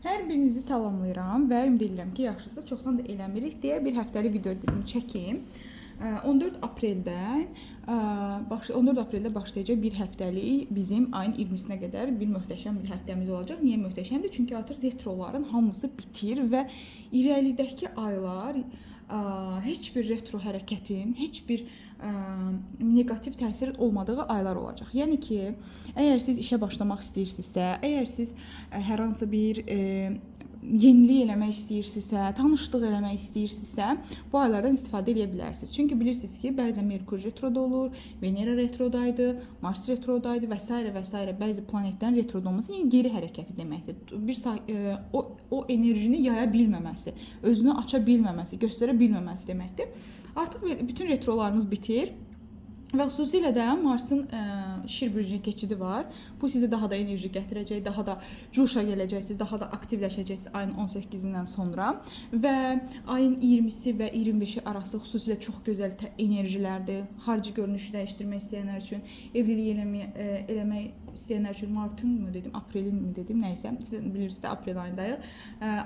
Hər birinizi salamlayıram və ümid edirəm ki, yaxşısınız. Çoxdan da eləmirik deyə bir həftəlik video dedim çəkim. 14 apreldə 14 apreldə başlayacaq bir həftəlik bizim ayın 20-sinə qədər bir möhtəşəm bir həftəmiz olacaq. Niyə möhtəşəmdir? Çünki artıq retroların hamısı bitir və irəlidəki aylar heç bir retro hərəkətin, heç bir negativ təsir olmadığı aylar olacaq. Yəni ki, əgər siz işə başlamaq istəyirsinizsə, əgər siz hər hansı bir yenilik eləmək istəyirsinizsə, tanışlıq eləmək istəyirsinizsə, bu aylardan istifadə edə bilərsiniz. Çünki bilirsiniz ki, bəzən Merkur retroda olur, Venera retrodaydı, Mars retrodaydı və s. və s. bəzi planetlərin retroda olması yəni geri hərəkəti deməkdir. O enerjini yaya bilməməsi, özünü aça bilməməsi, göstərə bilməməsi deməkdir. Artıq bütün retrolarımız bitir. Və xüsusilə də Marsın Şir bürcünə keçidi var. Bu sizə daha da enerji gətirəcək, daha da cuşa gələcəksiniz, daha da aktivləşəcəksiniz ayın 18-dən sonra. Və ayın 20-si və 25-i arası xüsusilə çox gözəl enerjilərdir. Xarici görünüşü dəyişdirmək istəyənlər üçün, evlilik eləmək istəyənlər üçün martın mı dedim, aprelin mi dedim, nəysə, siz bilirsiniz də aprel ayındayıq.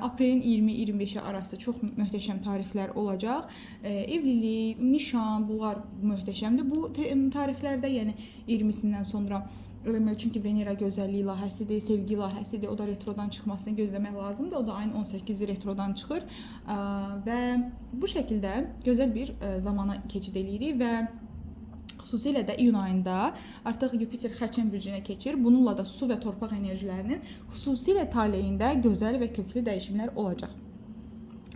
Aprelin 20-25-i arası çox möhtəşəm tarixlər olacaq. Evlilik, nişan, bunlar möhtəşəmdir. Bu tarixlərdə, yəni 20-sindən sonra eləməli, çünki Venera gözəllik ilahəsidir, sevgi ilahəsidir. O da retrodan çıxmasını gözləmək lazımdır. O da ayın 18-i retrodan çıxır və bu şəkildə gözəl bir zamana keçid eləyirik və xüsusilə də iyun ayında artıq Yupiter Xərçəng bürcünə keçir. Bununla da su və torpaq enerjilərinin xüsusilə taleyində gözəl və köklü dəyişimlər olacaq.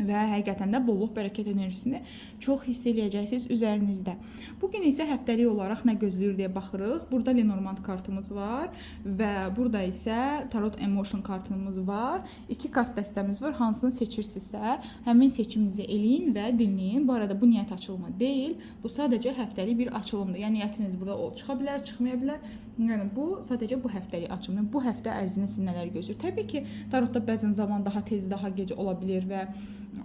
Və həqiqətən də bolluq, bərəkət enerjisini çox hiss eləyəcəksiniz üzərinizdə. Bugün isə həftəlik olaraq nə gözləyir deyə baxırıq. Burada Lenormand kartımız var və burada isə Tarot Emotion kartımız var. 2 kart dəstəmiz var. Hansını seçirsinizsə, həmin seçiminizi eləyin və dinləyin. Bu arada bu niyyət açılımı deyil. Bu sadəcə həftəlik bir açılımdır. Yəni niyyətiniz burada çıxa bilər, çıxmaya bilər. Yəni bu sadəcə bu həftəlik açılımdır. Bu həftə ərzində sizi nələr gözləyir? Təbii ki, tarotda bəzən zaman daha tez, daha gec ola bilər və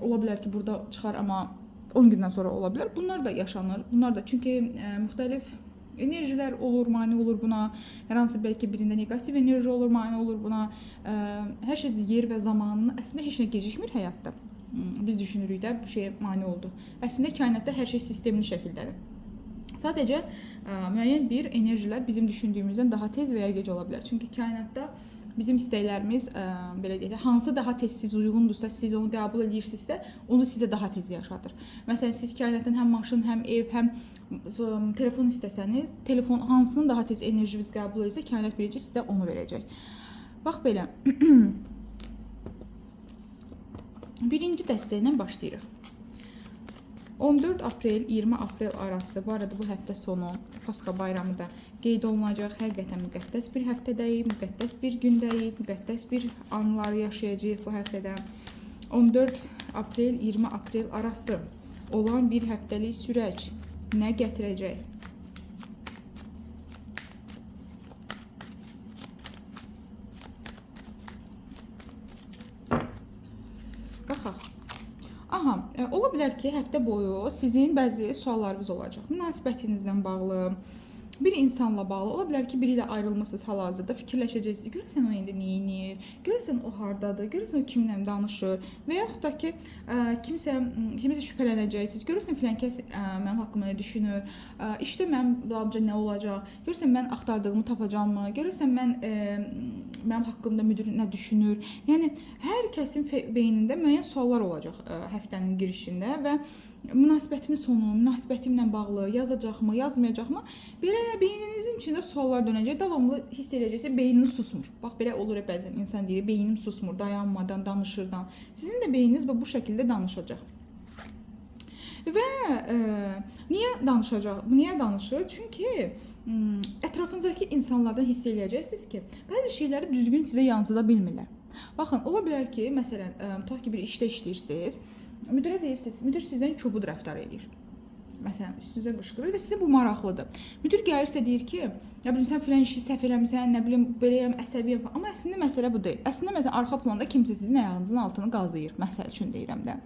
ola bilər ki, burada çıxar, amma 10 gündən sonra ola bilər. Bunlar da yaşanır. Bunlar da çünki müxtəlif enerjilər olur, mane olur buna. Hər hansı bəlkə birində negativ enerji olur, mane olur buna. Hər şey yer və zamanının əslində heç nə gecikmir həyatda. Biz düşünürük də bu şeyə mane oldu. Əslində kainatda hər şey sistemli şəkildədir. Sadəcə müəyyən bir enerjilər bizim düşündüyümüzdən daha tez və ya gec ola bilər. Çünki kainatda bizim istəklərimiz belə deyək, hansı daha tez siz uyğundursa, siz onu qəbul edirsinizsə, onu sizə daha tez yaşadır. Məsələn, siz kainatdan həm maşın, həm ev, həm telefon istəsəniz, telefon hansının daha tez enerjiniz qəbul edirsə, kainat birinci sizə onu verəcək. Bax belə. Birinci dəstəklə başlayırıq. 14 aprel 20 aprel arası, bu arada bu həftə sonu Pasxa bayramı da qeyd olunacaq. Həqiqətən müqəddəs bir həftədəyik, müqəddəs bir gündəyik, müqəddəs bir anlar yaşayacağıq bu həftədə. 14 aprel 20 aprel arası olan bir həftəlik sürəc nə gətirəcək? Baxaq. Aha, ola bilər ki, həftə boyu sizin bəzi suallarınız olacaq. Münasibətinizlə bağlı, bir insanla bağlı. Ola bilər ki, biri ilə ayrılmışsınız hal-hazırda, fikirləşəcəksiniz. Görəsən o indi nə edir? Görəsən o hardadır? Görəsən o kimlə danışır? Və yaxud da ki, kimisə şübhələnəcəksiniz. Görəsən filan kəs mənim haqqımda nə düşünür? İşdə mənim dalımca nə olacaq? Görəsən mən axtardığımı tapacağamı? Görəsən mənim haqqımda müdir nə düşünür? Yəni hər kəsin beynində müəyyən suallar olacaq həftənin girişində və münasibətimin sonu, münasibətimlə bağlı yazacaqmı, yazmayacaqmı? Belə beyninizin içində suallar dönəcək, davamlı hiss edəcəksiniz, beyniniz susmur. Bax belə olur bəzən insan deyir, beynim susmur, dayanmadan, danışırdan. Sizin də beyniniz bu şəkildə danışacaq. Və niyə danışacaq? Niyə danışır? Çünki ətrafınızdakı insanlardan hiss eləyəcəksiniz ki, bəzi şeyləri düzgün sizə yansıda bilmirlər. Baxın, ola bilər ki, məsələn, tutaq ki, bir işdə işləyirsiniz, müdirə deyirsiniz, müdir sizdən kobud rəftar edir. Məsələn, üstünüzə qışqırır və sizə bu maraqlıdır. Müdir gəlirsə deyir ki, nə bilim sən filan işi səhv eləmisən, nə bilim beləyəm, əsəbiyəm falan. Amma əslində məsələ bu deyil. Əslində məsələn arxa planda kimsə sizin ayağınızın altını qazıyır. Məsəl üçün deyirəm də.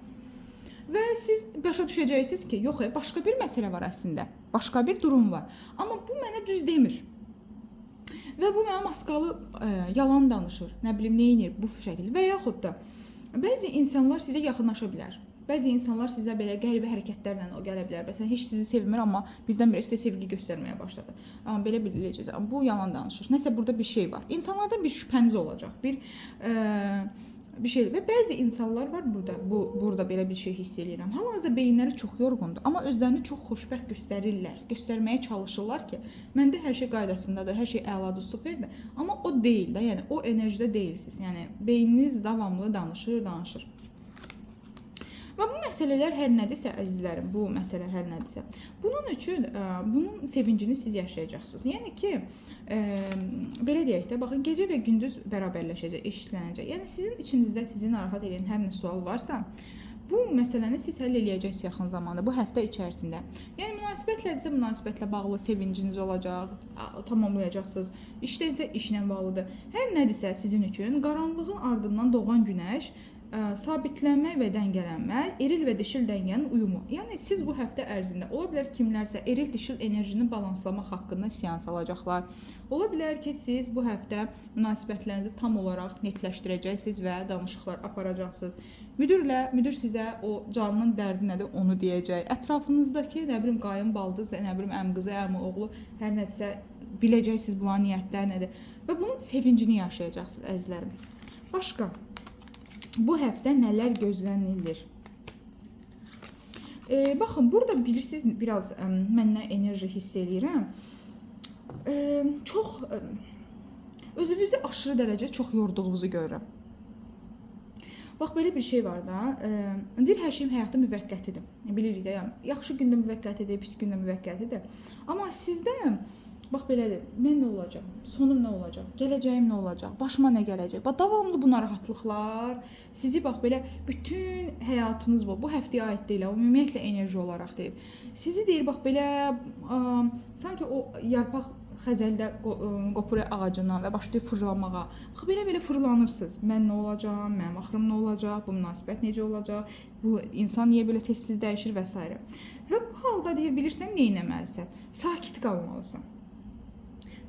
Və siz başa düşəcəksiniz ki, yox, başqa bir məsələ var əslində. Başqa bir durum var. Amma bu mənə düz demir. və bu mənə maskalı yalan danışır, nə bilim nə edir bu şəkildə və yaxud da bəzi insanlar sizə yaxınlaşa bilər. Bəzi insanlar sizə belə qəribə hərəkətlərlə o gələ bilər. Məsələn, heç sizi sevmir, amma birdən-birə sizə sevgi göstərməyə başladı. Amma belə biləcəksiniz. Amma bu yalan danışır. Nəsə burada bir şey var. İnsanlardan bir şübhəniz olacaq. Bir şey və bəzi insanlar var burada belə bir şey hiss edirəm. Hal-hazırda beyinləri çox yorğundur, amma özlərini çox xoşbəxt göstərirlər. Göstərməyə çalışırlar ki, məndə hər şey qaydasındadır, hər şey əladır, superdir. Amma o deyil də, yəni o enerjidə deyilsiniz. Yəni beyniniz davamlı danışır. Və bu məsələlər hər nədirsə, əzizlərim, bu məsələ hər nədirsə, bunun üçün bunun sevincini siz yaşayacaqsınız. Yəni ki, belə deyək də, baxın, gecə və gündüz bərabərləşəcək, eşitlənəcək. Yəni sizin içinizdə sizi narahat edən hər nə sual varsa, bu məsələni siz həll eləyəcəksiniz yaxın zamanda, bu həftə içərisində. Yəni münasibətlədirsə, münasibətlə bağlı sevinciniz olacaq, tamamlayacaqsınız. İşdədirsə, işlə bağlıdır. Hər nədirsə sizin üçün qaranlığın ardından doğan günəş, sabitlənmək və dəngələnmək, eril və dişil dəngənin uyumu. Yəni siz bu həftə ərzində ola bilər kimlərsə eril dişil enerjini balanslamaq haqqında seans alacaqlar. Ola bilər ki, siz bu həftə münasibətlərinizi tam olaraq netləşdirəcəksiniz və danışıqlar aparacaqsınız. Müdür sizə o canının dərdi nədir onu deyəcək. Ətrafınızdakı nə bilim qayın baldız, nə bilim əmqızı, əmi oğlu hər nədirsə biləcəksiniz bunların niyyətlər nədir və bunun sevincini yaşayacaqsınız əzizlərim. Başqa bu həftə nələr gözlənilir? Baxın, burada bilirsiniz, biraz məndən enerji hiss edirəm. Çox, özünüzü aşırı dərəcə çox yorduğunuzu görürəm. Bax, belə bir şey var da, deyir, hər şeyim həyatda müvəqqətidir. Bilirik də, yəni, yaxşı gündə müvəqqətidir, pis gündə müvəqqətidir. Amma sizdə, bax belədir, mən nə olacaq, sonum nə olacaq, gələcəyim nə olacaq, başıma nə gələcək. Bax, davamlı bu narahatlıqlar sizi bax belə bütün həyatınız bu həftəyə aid deyil, o ümumiyyətlə enerji olaraq deyil. Sizi deyir, bax belə, sanki o yarpaq xəzəldə qopur ağacından və başlayır fırlamağa. Bax, belə fırlanırsınız. Mən nə olacağam, mənim axırım nə olacaq, bu münasibət necə olacaq, bu insan niyə belə tez-tez dəyişir və s. Və bu halda deyir, bilirsən, nə etməlisən? Sakit qalmalısan.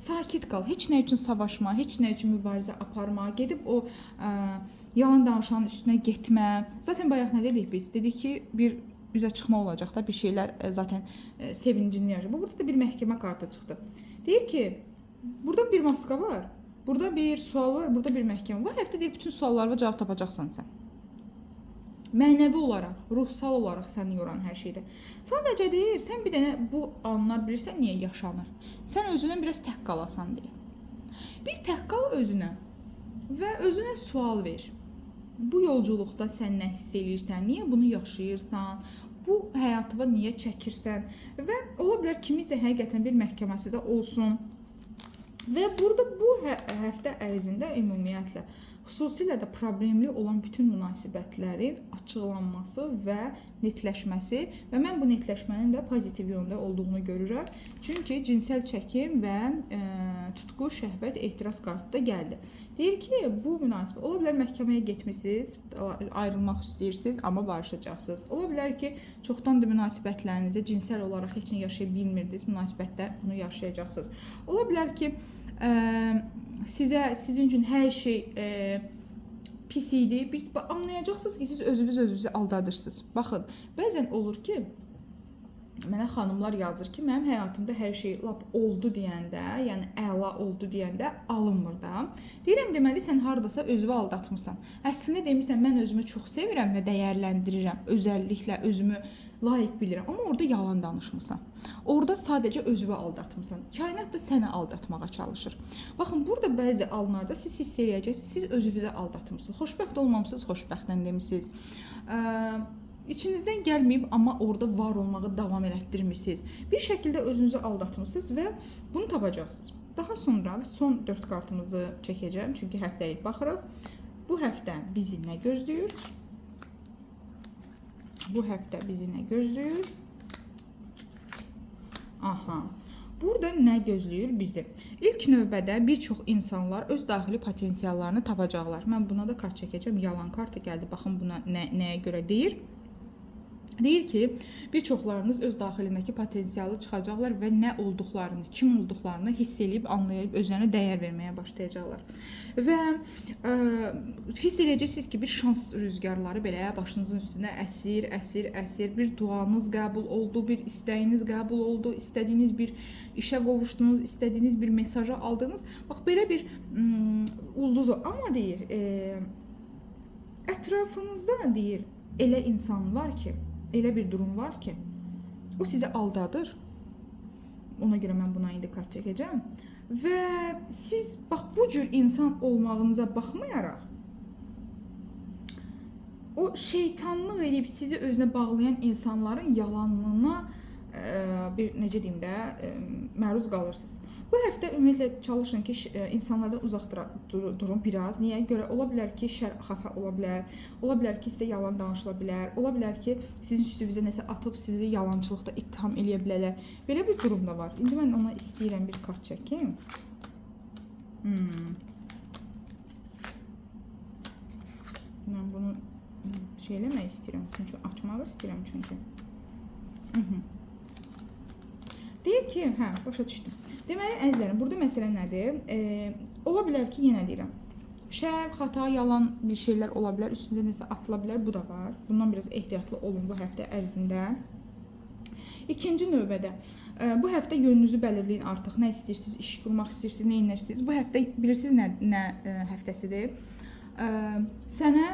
Sakit qal, heç nə üçün savaşma, heç nə üçün mübarizə aparma, gedib o yalan danışanın üstünə getmə. Zaten bayaq nə dedik biz? Dedik ki, bir üzə çıxma olacaq da, bir şeylər zaten sevincini yaşayır. Burada da bir məhkəmə kartı çıxdı. Deyir ki, burada bir maska var, burada bir sual var, burada bir məhkəmə. Bu həftə deyir, bütün suallara cavab tapacaqsan sən. Mənəvi olaraq, ruhsal olaraq səni yoran hər şeydə. Sadəcə deyir, sən bir dənə bu anlar bilirsən niyə yaşanır. Sən özünə biraz tək qalasan deyə. Bir tək qal özünə və özünə sual ver. Bu yolculuqda sən nə hiss edirsən, niyə bunu yaşayırsan, bu həyatına niyə çəkirsən və ola bilər kiminsə həqiqətən bir məhkəməsi də olsun. Və burada bu həftə ərzində ümumiyyətlə xüsusilə də problemli olan bütün münasibətlərin açıqlanması və netləşməsi və mən bu netləşmənin də pozitiv yöndə olduğunu görürəm. Çünki cinsəl çəkim və tutqu, şəhvət, ehtiras kartı da gəldi. Deyir ki, bu münasibət, ola bilər məhkəməyə getmişsiniz, ayrılmaq istəyirsiniz, amma barışacaqsınız. Ola bilər ki, çoxdandır münasibətlərinizdə cinsəl olaraq heç nə yaşaya bilmirdiniz, münasibətdə bunu yaşayacaqsınız. Ola bilər ki, sizin üçün hər şey pis idi. Anlayacaqsınız ki, siz özünüzü aldadırsınız. Baxın, bəzən olur ki, mənə xanımlar yazır ki, mənim həyatımda hər şey lap oldu deyəndə, yəni əla oldu deyəndə alınmır da. Deyirəm, deməli, sən haradasa özünü aldatmısan. Əslində demirsən, mən özümü çox sevirəm və dəyərləndirirəm, özəlliklə özümü layiq bilirəm. Amma orada yalan danışmısan. Orada sadəcə özünü aldatmısan. Kainat da səni aldatmağa çalışır. Baxın, burada bəzi anlarda siz hiss eləyəcəksiniz, siz özünüzü aldatmısınız. Xoşbəxt olmamısınız, xoşbəxtdən demisiniz. İçinizdən gəlməyib, amma orada var olmağı davam elətdirmişsiniz. Bir şəkildə özünüzü aldatmışsınız və bunu tapacaqsınız. Daha sonra son 4 kartımızı çəkəcəm, çünki həftəlik baxırıq. Bu həftə bizi nə gözləyir? Bu həftə bizi nə gözləyir? Aha. Burada nə gözləyir bizi? İlk növbədə bir çox insanlar öz daxili potensiallarını tapacaqlar. Mən buna da kart çəkəcəm. Yalan kartı gəldi. Baxın buna nəyə görə deyir? Deyir ki, bir çoxlarınız öz daxilindəki potensialı çıxacaqlar və nə olduqlarını, kim olduqlarını hiss edib, anlayıb, özlərinə dəyər verməyə başlayacaqlar. Və hiss edəcəksiniz ki, bir şans rüzgarları belə başınızın üstünə əsir, əsir, əsir. Bir duanız qəbul oldu, bir istəyiniz qəbul oldu, istədiyiniz bir işə qovuşdunuz, istədiyiniz bir mesajı aldınız. Bax, belə bir ulduz o. Amma deyir, ətrafınızda deyir, elə insan var ki, elə bir durum var ki, o sizi aldadır. Ona görə mən buna indi kart çəkəcəm. Və siz bax bu cür insan olmağınıza baxmayaraq, o şeytanlıq edib sizi özünə bağlayan insanların yalanına bir necə deyim də məruz qalırsınız. Bu həftə ümumiyyətlə çalışın ki, insanlardan uzaq durun biraz. Niyə görə? Ola bilər ki, şər xəta ola bilər. Ola bilər ki, sizə yalan danışıla bilər. Ola bilər ki, sizin üstünüzə nəsə atıb sizi yalançılıqda ittiham eləyə bilərlər. Belə bir durum da var. İndi mən ona istəyirəm bir kart çəkim. Mən bunu şey eləmək istəyirəm. Çünki açmaq istəyirəm çünki. Deyir ki, başa düşdüm. Deməli, əzizlərim, burada məsələ nədir? Ola bilər ki, yenə deyirəm, şər, xata, yalan bir şeylər ola bilər, üstündə nəsə atıla bilər, bu da var. Bundan biraz ehtiyatlı olun bu həftə ərzində. İkinci növbədə, bu həftə yönünüzü bəlirləyin artıq. Nə istəyirsiniz, iş qurmaq istəyirsiniz, nə edirsiniz? Bu həftə bilirsiniz nə həftəsidir? Sənə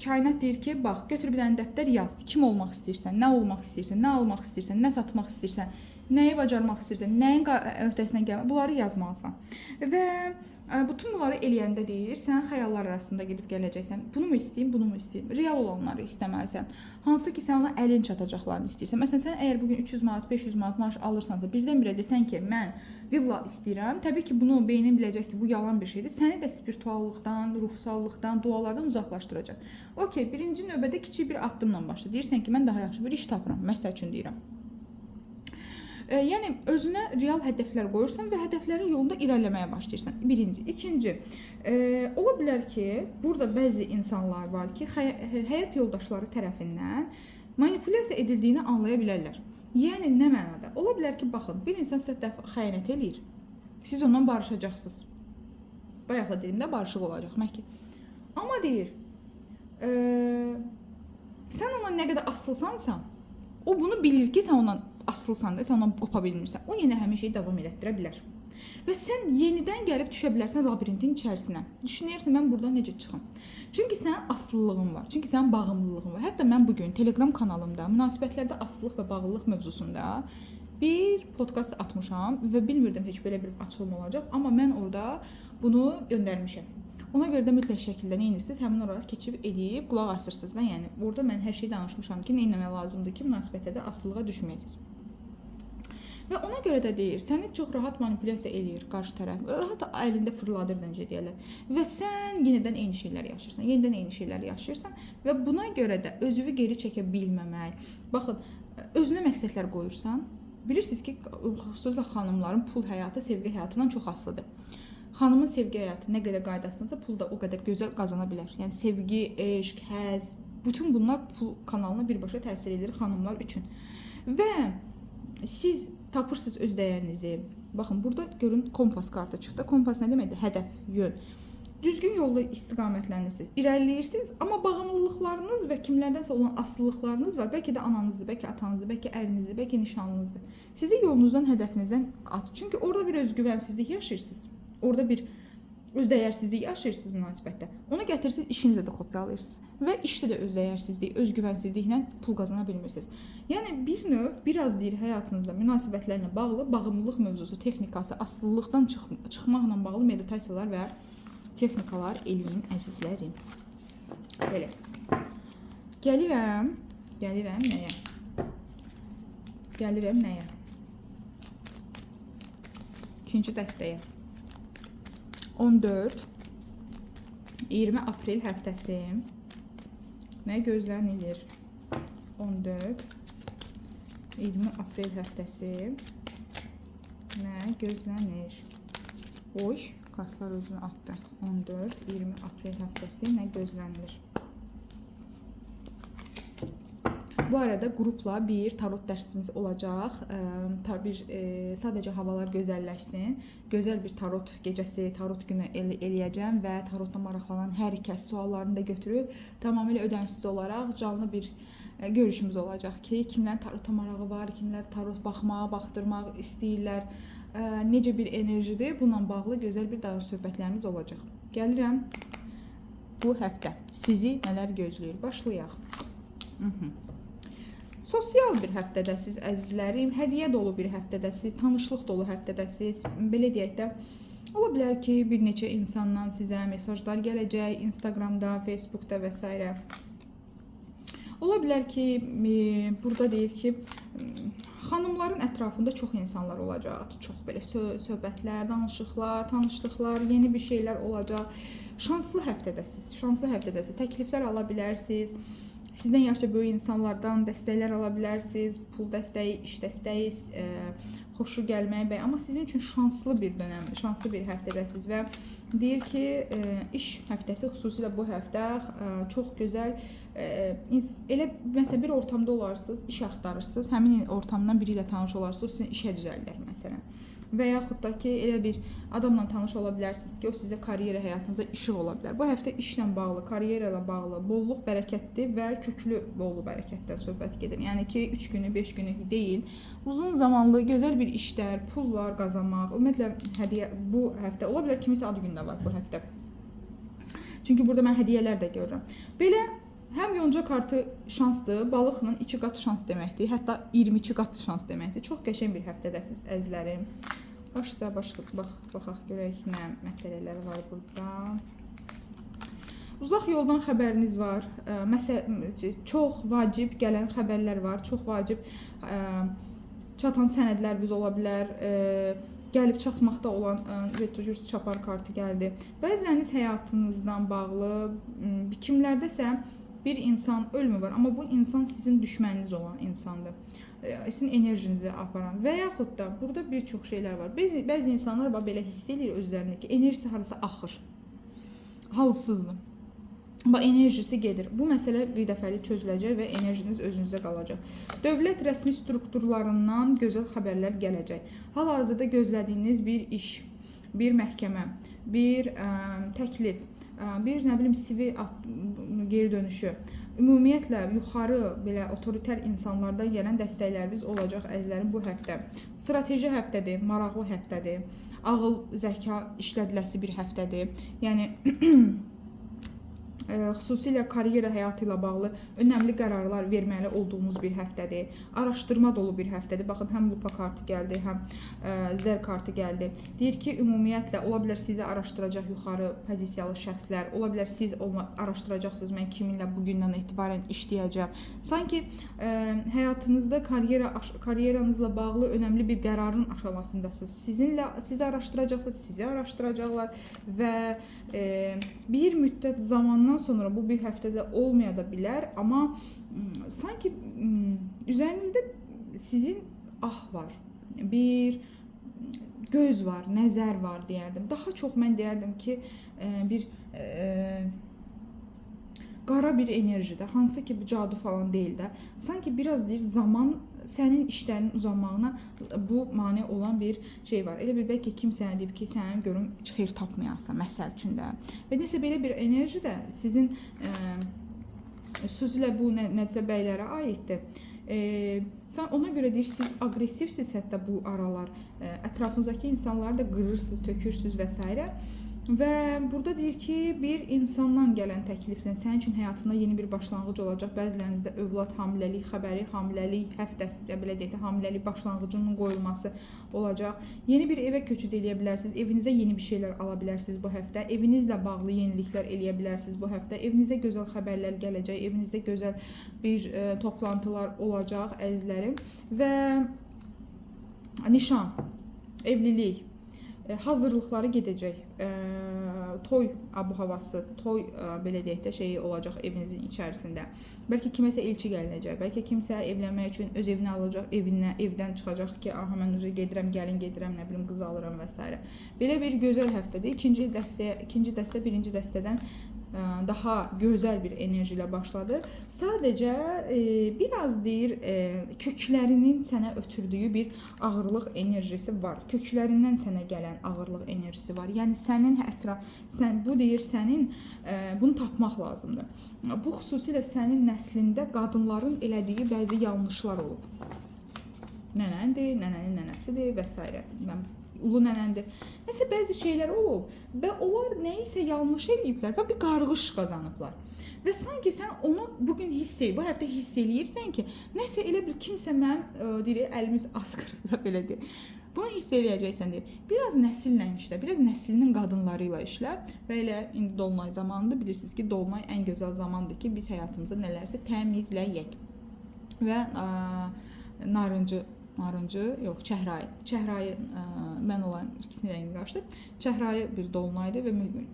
kainat deyir ki, bax, götür bir dənə dəftər yaz. Kim olmaq istəyirsən, nə olmaq istəyirsən, nə almaq istəyirsən, nə satmaq istəyirsən, nəyi bacarmaq istəyirsən, nəyin öhdəsindən gəlmək, bunları yazmalısan. Və bütün bunları eləyəndə deyir, sən xəyallar arasında gedib gələcəksən. Bunu mu istəyim, bunu mu istəyim? Real olanları istəməlisən. Hansı ki, sən ona əlin çatacaqlarını istəyirsən. Məsələn, sən əgər bugün 300 manat, 500 manat maaş alırsansa, birdən-birə desən ki, mən villa istəyirəm. Təbii ki, bunu beynin biləcək ki, bu yalan bir şeydir. Səni də spirituallıqdan, ruhsallıqdan, dualardan uzaqlaşdıracaq. Okey, birinci növbədə kiçik bir addımla başla. Deyirsən ki, mən daha yaxşı bir iş tapıram. Məsəl üçün deyirəm. Yəni özünə real hədəflər qoyursan və hədəflərin yolunda irəliləməyə başlayırsan. Birinci. İkinci, ola bilər ki, burada bəzi insanlar var ki, həyat yoldaşları tərəfindən manipulyasiya edildiyini anlaya bilərlər. Yəni nə mənada? Ola bilər ki, baxın, bir insan sizə xəyanət eləyir. Siz ondan barışacaqsınız. Bayaq da dediyimdə barışıq olacaq məhki. Amma deyir, sən ona nə qədər asılsansa, o bunu bilir ki, sən ondan asılsan da, sən ondan qopa bilmirsən. O yenə həmin şeyi davam elətdirə bilər. Və sən yenidən gəlib düşə bilərsən labirintin içərisinə. Düşünərsən, mən buradan necə çıxım? Çünki sənin asılılığın var. Çünki sənin bağımlılığın var. Hətta mən bugün Telegram kanalımda münasibətlərdə asılılıq və bağlılıq mövzusunda bir podkast atmışam və bilmirdim heç belə bir açılım olacaq. Amma mən orada bunu göndərmişəm. Ona görə də mütləq şəkildə nə edirsiniz? Həmin orada keçib eləyib qulaq asırsınız da. Yəni orada mən hər şeyi danışmışam ki, nə etmək lazımdır ki, münasibətlərdə asılılığa düşməyəsiniz. Və ona görə də deyir, səni çox rahat manipulyasiya eləyir qarşı tərəf. Rahat əlində fırladır necə deyirlər. Və sən yenidən eyni şeyləri yaşayırsan. Yenidən eyni şeyləri yaşayırsan və buna görə də özünü geri çəkə bilməmək. Baxın, özünə məqsədlər qoyursan, bilirsiniz ki, xüsusilə xanımların pul həyatı sevgi həyatından çox asılıdır. Xanımın sevgi həyatı nə qədər qaydasınsa, pul da o qədər gözəl qazana bilər. Yəni sevgi, eşq, həzz, bütün bunlar pul kanalına birbaşa təsir edir xanımlar üçün. Və siz tapırsınız öz dəyərinizi. Baxın, burada görün kompas kartı çıxdı. Kompas nə deməkdir? Hədəf, yön. Düzgün yolda istiqamətlənirsiniz, irəliləyirsiniz, amma bağımlılıqlarınız və kimlərdənsə olan asılılıqlarınız var. Bəlkə də ananızdır, bəlkə atanızdır, bəlkə ərinizdir, bəlkə nişanlınızdır. Sizi yolunuzdan, hədəfinizdən at. Çünki orada bir özgüvənsizlik yaşayırsınız. Orada bir özdəyərsizlik yaşayırsınız münasibətdə. Onu gətirsiniz, işinizdə də kopyalayırsınız. Və işdə də özdəyərsizlik, özgüvənsizliklə pul qazana bilmirsiniz. Yəni bir növ, biraz deyir həyatınızda münasibətlərlə bağlı bağımlılıq mövzusu, texnikası, asılılıqdan çıxmaqla bağlı meditasiyalar və texnikalar eləyin əzizlərim. Belə. Gəlirəm nəyə? Gəlirəm nəyə? İkinci dəstəyə. 14-20 aprel həftəsi nə gözlənilir? 14-20 aprel həftəsi nə gözlənir? Oy, kartlar özünü atdı. 14-20 aprel həftəsi nə gözlənilir? Bu arada qrupla bir tarot dərsimiz olacaq. Sadəcə havalar gözəlləşsin. Gözəl bir tarot gecəsi, tarot günü eləyəcəm və tarotla maraqlanan hər kəs suallarını da götürüb tamamilə ödənişsiz olaraq canlı bir görüşümüz olacaq ki, kimlərin tarota marağı var, kimlər tarot baxmağa, baxdırmaq istəyirlər, necə bir enerjidir. Bununla bağlı gözəl bir danış söhbətlərimiz olacaq. Gəlirəm bu həftə sizi nələr gözləyir? Başlayaq. Sosial bir həftədəsiz əzizlərim, hədiyyə dolu bir həftədəsiz, tanışlıq dolu həftədəsiz. Belə deyək də, ola bilər ki, bir neçə insandan sizə mesajlar gələcək, Instagramda, Facebookda və s. Ola bilər ki, burada deyir ki, xanımların ətrafında çox insanlar olacaq, çox belə söhbətlər, danışıqlar, tanışlıqlar, yeni bir şeylər olacaq. Şanslı həftədəsiz, təkliflər ala bilərsiniz, sizdən yaşca böyük insanlardan dəstəklər ala bilərsiniz, pul dəstəyi, iş dəstəyi, xoşu gəlməyə, amma sizin üçün şanslı bir dönəm, şanslı bir həftədəsiz və deyir ki, iş həftəsi, xüsusilə bu həftə çox gözəl, elə məsələn bir ortamda olarsınız, iş axtarırsınız, həmin ortamdan biri ilə tanış olarsınız, sizin işə düzəllər məsələn. Və yaxud da ki, elə bir adamla tanış ola bilərsiniz ki, o sizə karyera həyatınıza işıq ola bilər. Bu həftə işlə bağlı, karyera ilə bağlı bolluq bərəkətdir və köklü bolluq bərəkətdən söhbət gedir. Yəni ki, 3 günü, 5 günü deyil, uzun zamanlı, gözəl bir işlər, pullar qazanmaq, ümumiyyətlə hədiyyə bu həftə, ola bilər kimisə ad günü də var bu həftə. Çünki burada mən hədiyyələr də görürəm. Belə həm yonca kartı şansdır, balıqla 2 qat şans deməkdir, hətta 22 qat şans deməkdir. Çox qəşəng bir həftədəsiz əzizlərim. Baxaq görək nə məsələlər var burada. Uzaq yoldan xəbəriniz var, çox vacib gələn xəbərlər var, çox vacib çatan sənədləriniz ola bilər, gəlib çatmaqda olan çapar kartı gəldi. Bəziləriniz həyatınızdan bağlı, kimlərdəsə bir insan ölümü var, amma bu insan sizin düşməniniz olan insandır. Sizin enerjinizi aparan və yaxud da burada bir çox şeylər var. Bəzi insanlar belə hiss edir özlərində ki, enerjisi harasa axır, halsızdır. Enerjisi gedir. Bu məsələ bir dəfəlik çözüləcək və enerjiniz özünüzdə qalacaq. Dövlət rəsmi strukturlarından gözəl xəbərlər gələcək. Hal-hazırda gözlədiyiniz bir iş, bir məhkəmə, bir təklif, bir CV geri dönüşü, ümumiyyətlə yuxarı belə otoriter insanlardan gələn dəstəkləriniz olacaq əzizlərim bu həftə. Strateji həftədir, maraqlı həftədir, ağıl, zəka işlədiləsi bir həftədir. Yəni xüsusilə karyera həyatı ilə bağlı önəmli qərarlar verməli olduğumuz bir həftədir. Araşdırma dolu bir həftədir. Baxın, həm lupa kartı gəldi, həm zər kartı gəldi. Deyir ki, ümumiyyətlə, ola bilər sizi araşdıracaq yuxarı pozisiyalı şəxslər, ola bilər siz araşdıracaqsınız, mən kiminlə bugündən etibarən işləyəcəm. Sanki həyatınızda karyeranızla bağlı önəmli bir qərarın aşamasındasınız. Sizi araşdıracaqsınız, sizi araşdıracaqlar və bir müddət zamandan sonra bu bir həftədə olmaya da bilər, amma sanki üzərinizdə sizin var, bir göz var, nəzər var deyərdim. Daha çox mən deyərdim ki, bir qara bir enerjidə, hansı ki bu cadu falan deyil də, sanki biraz deyir zaman sənin işlərinin uzanmağına bu mane olan bir şey var. Elə bir bəlkə kimsə deyib ki, sənin görüm xeyir tapmayasan, məsəl üçün də. Və nəsə belə bir enerji də sizin xüsusilə bu nəsə bəylərə aiddir. Ona görə deyir, siz aqressivsiz hətta bu aralar, ətrafınızdakı insanları da qırırsınız, tökürsünüz və s. Və burada deyir ki, bir insandan gələn təkliflə sənin üçün həyatında yeni bir başlanğıc olacaq. Bəzilərinizdə övlad, hamiləlik xəbəri, hamiləlik həftəsi, belə deyək də, hamiləlik başlanğıcının qoyulması olacaq. Yeni bir evə köçüd eləyə bilərsiniz, evinizə yeni bir şeylər ala bilərsiniz bu həftə. Evinizlə bağlı yeniliklər eləyə bilərsiniz bu həftə. Evinizə gözəl xəbərlər gələcək, evinizdə gözəl bir toplantılar olacaq əzizlərim. Və nişan, evlilik, hazırlıqları gedəcək. Toy abu-havası, toy belə deyək də şeyi olacaq evinizin içərisində. Bəlkə kiməsə elçi gəlinəcək, bəlkə kimsə evlənmək üçün öz evini alacaq, evdən çıxacaq ki, mən gedirəm, gəlin gedirəm, nə bilim, qız alıram və s. Belə bir gözəl həftədir. İkinci dəstə birinci dəstədən daha gözəl bir enerji ilə başladı. Sadəcə biraz deyir köklərinin sənə ötürdüyü bir ağırlıq enerjisi var. Köklərindən sənə gələn ağırlıq enerjisi var. Yəni sənin bu deyir sənin bunu tapmaq lazımdır. Bu xüsusilə sənin nəslində qadınların elədiyi bəzi yanlışlar olub. Nənəndir, nənənin nənəsidir və s. Ulu nənəndir. Nəsə bəzi şeylər olub və onlar nəyisə yanlış eləyiblər və bir qarğış qazanıblar. Və sanki sən onu bugün bu həftə hiss eləyirsən ki, nəsə elə bil kimsə mənim deyir, əlimiz az qırıb da belə deyir. Bunu hiss eləyəcəksən deyir. Biraz nəsillə işlə, biraz nəslinin qadınları ilə işlə və elə indi dolunay zamanıdır. Bilirsiniz ki, dolunay ən gözəl zamandır ki, biz həyatımızda nələrsə təmizləyək. Və çəhrayı mən olan ikisini rəngi qarşı. Çəhrayı bir dolunaydır və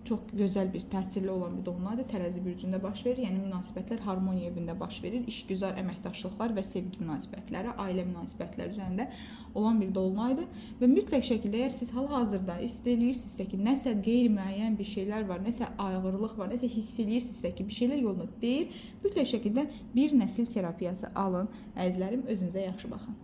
çox gözəl bir təsirli olan bir dolunaydır. Tərəzi bürcündə baş verir. Yəni münasibətlər harmoniya evində baş verir. İşgüzar əməkdaşlıqlar və sevgi münasibətləri, ailə münasibətləri üzərində olan bir dolunaydır və mütləq şəkildə əgər siz hal-hazırda istəyirsinizsə ki, nəsə qeyri-müəyyən bir şeylər var, nəsə ağırlıq var, nəsə hiss edirsinizsə ki, bir şeylər yolunda deyil, mütləq şəkildə bir nəsil terapiyası alın. Əzizlərim, özünüzə yaxşı baxın.